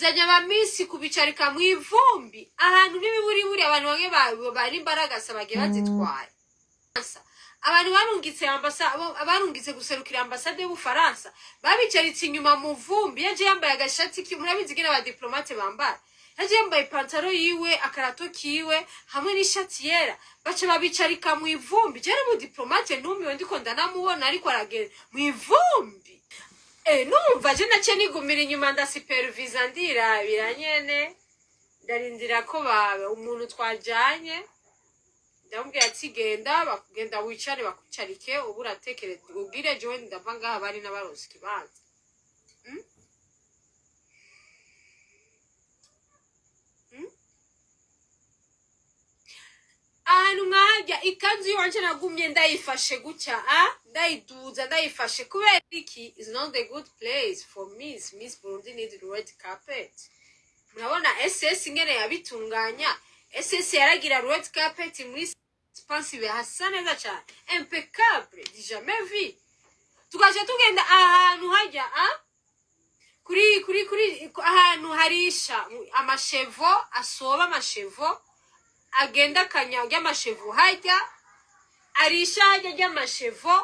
uzanya abamisi kubicarika mu ivumbi ahantu n'ibiburi abantu bamwe bari imbaragasa bagiye bazitwaye abantu barungitse guserukira ambasade y'Ubufaransa babicaritse inyuma mu vumbi yaje yambaye agashati murabizi gene aba diplomate bambara yaje yambaye pantaro yiwe akarato kiwe hamwe n'ishati yera baca babicarika mu ivumbi jere mu diplomate numiwe ndiko ndanamubona ariko aragenda mu ivumbi numva je nace nigumira inyuma ndasupervisa ndirabira nyene ndarindira ko babe umuntu twajanye ndamubwira ati genda wicare bakucarike ubu uratekereza ubwire jewe ndava ngaha bari n'abaronse ikibanza ahantu nkahajya ikanzu yiwanje nagumye ndayifashe gutya ndayiduza ndayifashe kubera iki is not a good place for Miss Burundi need red carpet murabona SS ingene yabitunganya SS yaragira red carpet muri expensive hasa neza cyane impeccable jamais vu tukaje tugenda ahantu hajya kuri ahantu harisha amashevo asoba amashevo agenda kanyanga amashevo hajya arisha hajya y'amashevo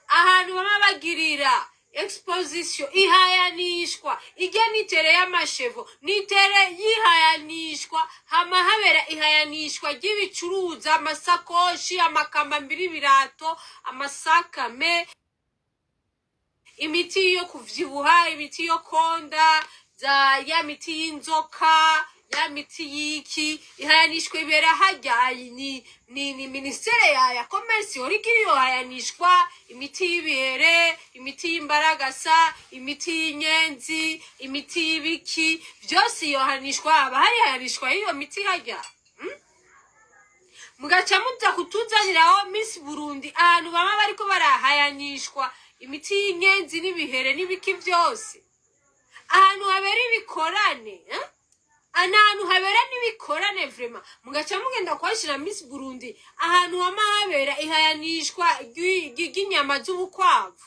ahantu bama bagirira exposition ihayanishwa ige nitere y'amashevo nitere yihayanishwa hama habera ihayanishwa ry'ibicuruza amasakoshi amakambambiri birato amasakame imiti yo kuvyibuha imiti yo konda ya miti y'inzoka ya miti yiki ihayanishwa ibera hajya ni ministere ya commerce origiriyo hayanishwa imiti y'ibere imiti y'imbaragasa imiti y'inyenzi imiti y'ibiki byose yohanishwa abahayanishwa iyo miti hajya mugaca muza kutuzaniraho Miss Burundi ahantu bama bariko barahayanishwa imiti y'inyenzi n'ibihere n'ibiki byose ahantu habera ibikorane ahantu habera n'ibikorane vraiment mugaca mugenda kwashira Miss Burundi ahantu hama habera ihayanishwa ry'inyama z'ubukwavu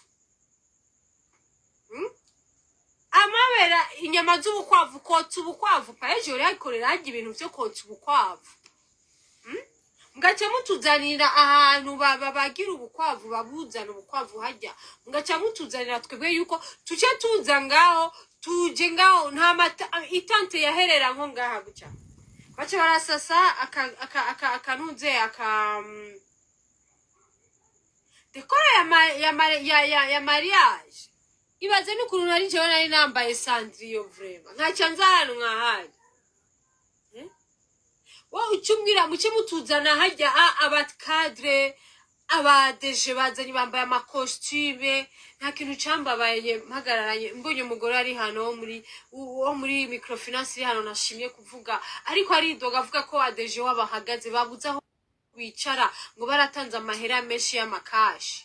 amabera inyama z'ubukwavu kotsa ubukwavu paejo yakorera haje ibintu byo kotsa ubukwavu mugaca mutuzanira ahantu bagira ubukwavu babuzana ubukwavu hajya mugaca mutuzanira twebwe yuko tuce tuza ngaho tuje ngaho nta mata itante yaherera nko ngaha guca baca barasasa akanuze dekora ya mariage ibaze n'ukuntu nari jewe nari nambaye sandrio vraiment nkaca nzahanu nkahari wo ucumbwira muce mutuzana hajya abakadre abadeje bazanye bambaye amakostume nta kintu cambabaye mpagararanye mbonye umugore ari hano muri microfinance iri hano nashimye kuvuga ariko ari doga avuga ko adeje wabahagaze babuze aho wicara ngo baratanze amahera menshi y'amakashi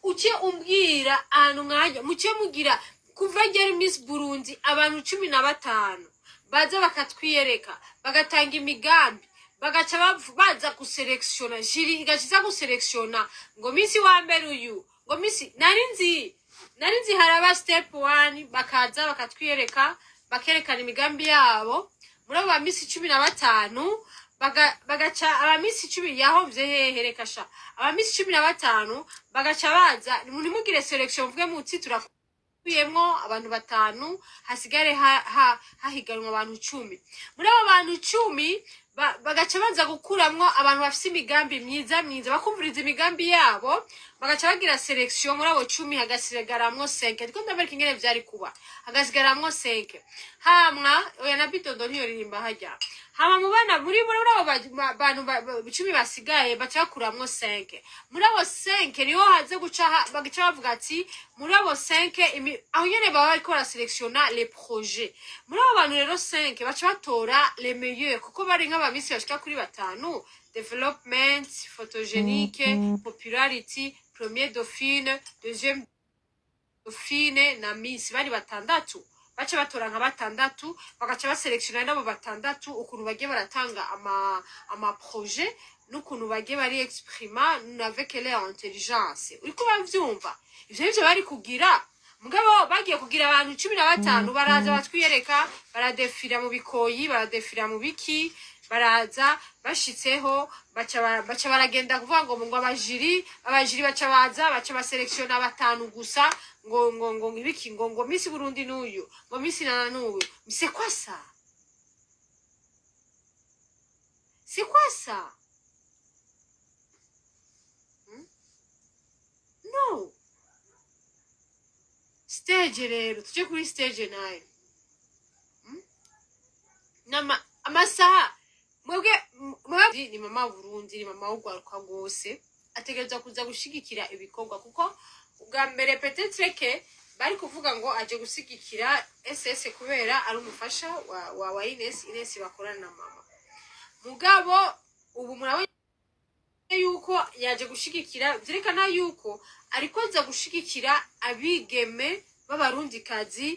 uce umbwira ahantu nkajya muce mugira kuva gera Miss Burundi abantu 15 baza bakatwiyereka bagatanga imigambi bagaca baza guselektiona jiri igaciza guselektiona ngo Miss wa mbere uyu ngo Miss narinzi haraba step 1 bakaza bakatwiyereka bakerekana imigambi yabo muri abo Miss 15 bagaca aba Miss 10 yahovye hehereka sha aba Miss 15 bagaca baza nimugire selection mvuge mutsi turakuyemwo abantu 5 hasigare hahiganwa abantu 10 muri abo bantu 10 bagaca baza gukuramwo abantu bafise imigambi myiza bakumviriza imigambi yabo bagaca bagira selection muri abo 10 hagasigaramwo 5 ariko ndabereka ingene vyari kuba hagasigaramwo 5 hamwa oya na bitondo ntiyo ririmba hajya hama mubana muri abo bantu 10 basigaye baca kuramwo 5 muri abo 5 niho haze guca bagaca bavuga ati muri abo 5 aho nyene baba bariko baraselectiona les projets muri abo bantu rero 5 baca batora les meilleurs kuko bari nk'abamisi bashika kuri 5 development photogenique popularity premier dauphine deuxième dauphine na Miss bari 6 baca batora nka 6 bagaca baselectiona nabo 6 ukuntu bagiye baratanga ama projet n'ukuntu bagiye bari exprima avec leur intelligence uriko bavyumva ivyo bari kugira mugabo bagiye kugira abantu 15 baraza batwiyereka baradefira mu bikoyi baradefira mu biki baraza bashitseho baca baragenda kuvuga ngo abajiri baca baselektiona batanu gusa ngo ibiki ngo Miss Burundi n'uyu ngo Miss Nana n'uyu c'est quoi ça c'est quoi ça no stage rero tuje kuri stage nayo nama amasaha mwebwe ni mama Burundi ni mama ugwaruka gose ategereza kuza gushigikira ibikorwa kuko ubwa mbere peut-être que bari kuvuga ngo aje gushigikira SS kubera ari umufasha wa Ines bakorana na mama mugabo ubu murabonye yuko yaje gushigikira byerekana yuko ariko aza gushigikira abigeme b'abarundikazi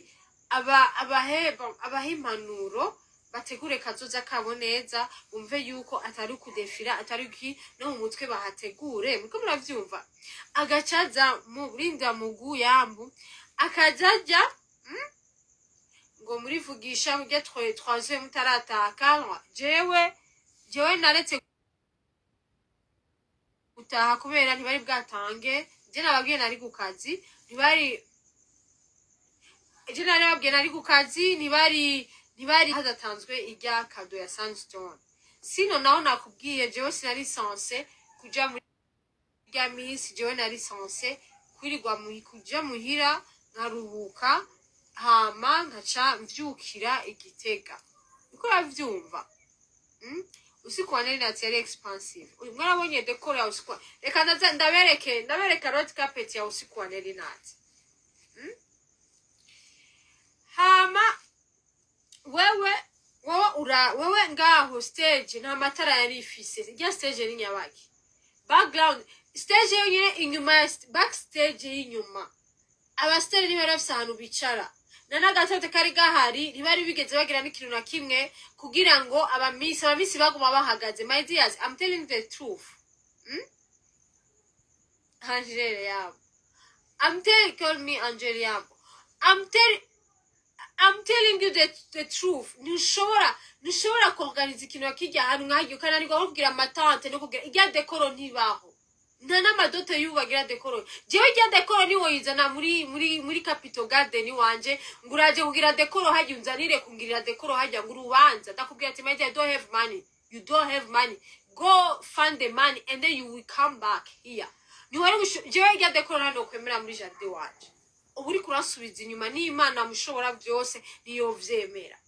abahimpanuro bategure kazoza kabo neza umve yuko atari kudefira atari ki no mu mutwe bahategure muko muravyumva agacaza mu rinda mugu yambu akajajya ngo murivugisha mujye twaje mutarataka jewe naretse utaha kubera ntibari bwatange je nababwiye nari gukazi ntibari ntibari hadatanzwe irya kado ya Sandstone sino naho nakubwiye jewe sinari sense kuja muri rya Miss jewe nari sense kwirirwa kuja muhira nkaruhuka hama nkaca mvyukira Igitega uko yavyumva usiku wa nari yari expensive mwarabonye decor ya usiku reka ndabereka red carpet ya usiku wa nari nati hama wewe ngaho stage nta matara yari ifise irya stage ni nyabaki background stage yonyine inyuma backstage y'inyuma abastere ni barafise ahantu bicara nanagatote kari gahari ntibari bigeze bagira n'ikintu na kimwe kugira ngo abamisi baguma bahagaze my dears I'm telling the truth Angela yabo call me Angela yabo I'm telling you the truth. Nishobora kuorganiza ikintu akijya hano nkajyo kana niko kugira amatante no kugira ijya decoro ntibaho. Nta n'amadoto yubagira decoro. Jewe ijya decoro ni woyizana muri Capital Garden wanje nguraje kugira decoro haje unzanire kungirira decoro haje ngurubanza ndakubwira ati I don't have money. You don't have money. Go find the money and then you will come back here. Ni wari jewe ijya decoro hano kwemera muri jardin wanje. Uburi kurasubiza inyuma n'Imana mushobora byose niyo vyemera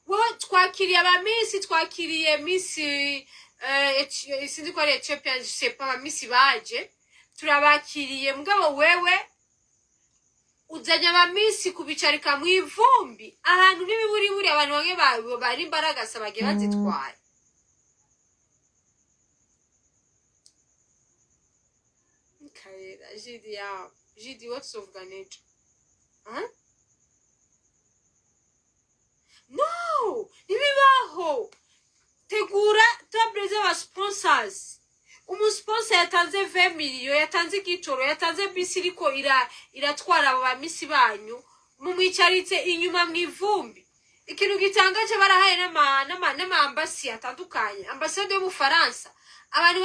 wo twakiriye abamisi twakiriye Miss sinzi ko ari Ethiopia sepa abamisi baje turabakiriye mugabo wewe uzanya abamisi kubicarika mu ivumbi ahantu n'ibiburi abantu bamwe bari imbaraga sabage bazitwaye Jidi what's of Ganejo? No! Nibibaho! Tegura tabreze wa sponsors. Sponsor yatanze 20 million, yatanze igicoro, yatanze bisiriko iratwara abo bamisi banyu, mumwicaritse inyuma mu ivumbi. Ikintu gitangaje barahaye n'ama ambassador atandukanye, ambassador yo mu Faransa. Abantu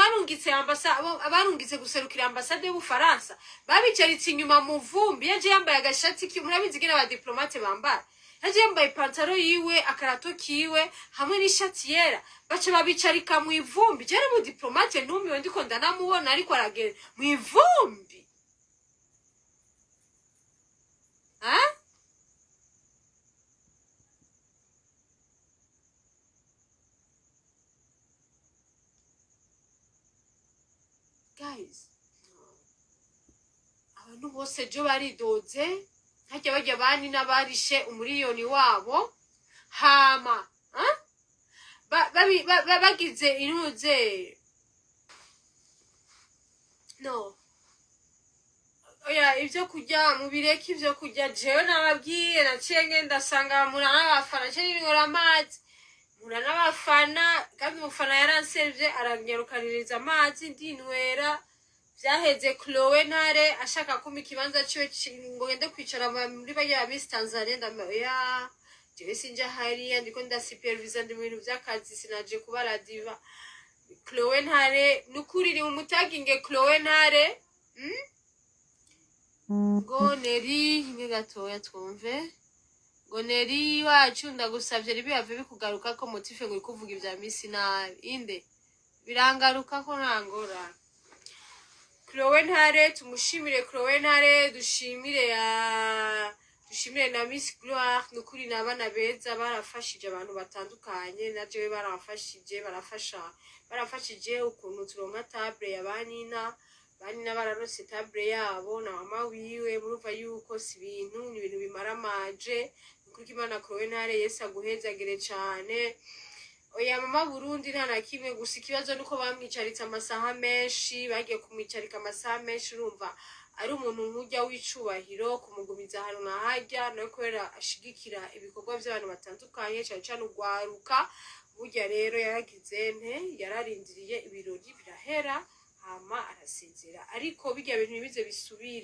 barungitse guserukira ambasade y'Ubufaransa babicaritse inyuma mu vumbi yaje yambaye agashati murabizi gina aba diplomate bambara yaje yambaye pantaro yiwe akarato kiwe hamwe n'ishati yera baca babicarika mu ivumbi jere mu diplomate numiwe ndiko ndanamubona ariko aragenda mu ivumbi guys abantu bose jo baridoze hajya bajya bani nabarishe umuriyoni wabo hama bagize inuze no oya ivyo kujya mu bireki ivyo kujya jewe nababwiye nacenge ndasanga murabafana cyane ngora amazi n'abafana kandi umufana yaranservye aranyarukaniriza amazi ndinwera byaheze Chloe Ntare ashaka kuma ikibanza ciwe ngo ngende kwicara muri bajya Miss Tanzania ndamya jewe sinja hariya ndiko ndasupervisa ndi mu bintu by'akazi sinaje kuba la diva. Chloe Ntare nukuri ni umutaginge Chloe Ntare ngo Neri nge gatoya twumve ngo Neri wacu ndagusavye ribihave bikugaruka ko motife ngo kuvuga ibya Miss nabi inde birangaruka ko nangora. Chloe Ntare tumushimire Chloe Ntare dushimire na Miss Gloire nukuri nabana beza barafashije abantu batandukanye navyo barafashije ukuntu turonka table ya banina bararose table yabo na mama wiwe muruva yuko si ibintu ni ibintu bimaramaje nukuri Imana Chloe Ntare Yesu aguhezagire cane. Oya mama Burundi nta na kimwe gusa ikibazo nuko bamwicaritse amasaha menshi bagiye kumwicarika amasaha menshi urumva ari umuntu nk'ujya w'icubahiro kumugumiza ahantu nahajya no kubera ashigikira ibikorwa by'abantu batandukanye cyane cyane ugwaruka burya rero yaragize yararindiriye ibirori birahera hama arasinzira ariko bijya bintu bize bisubire.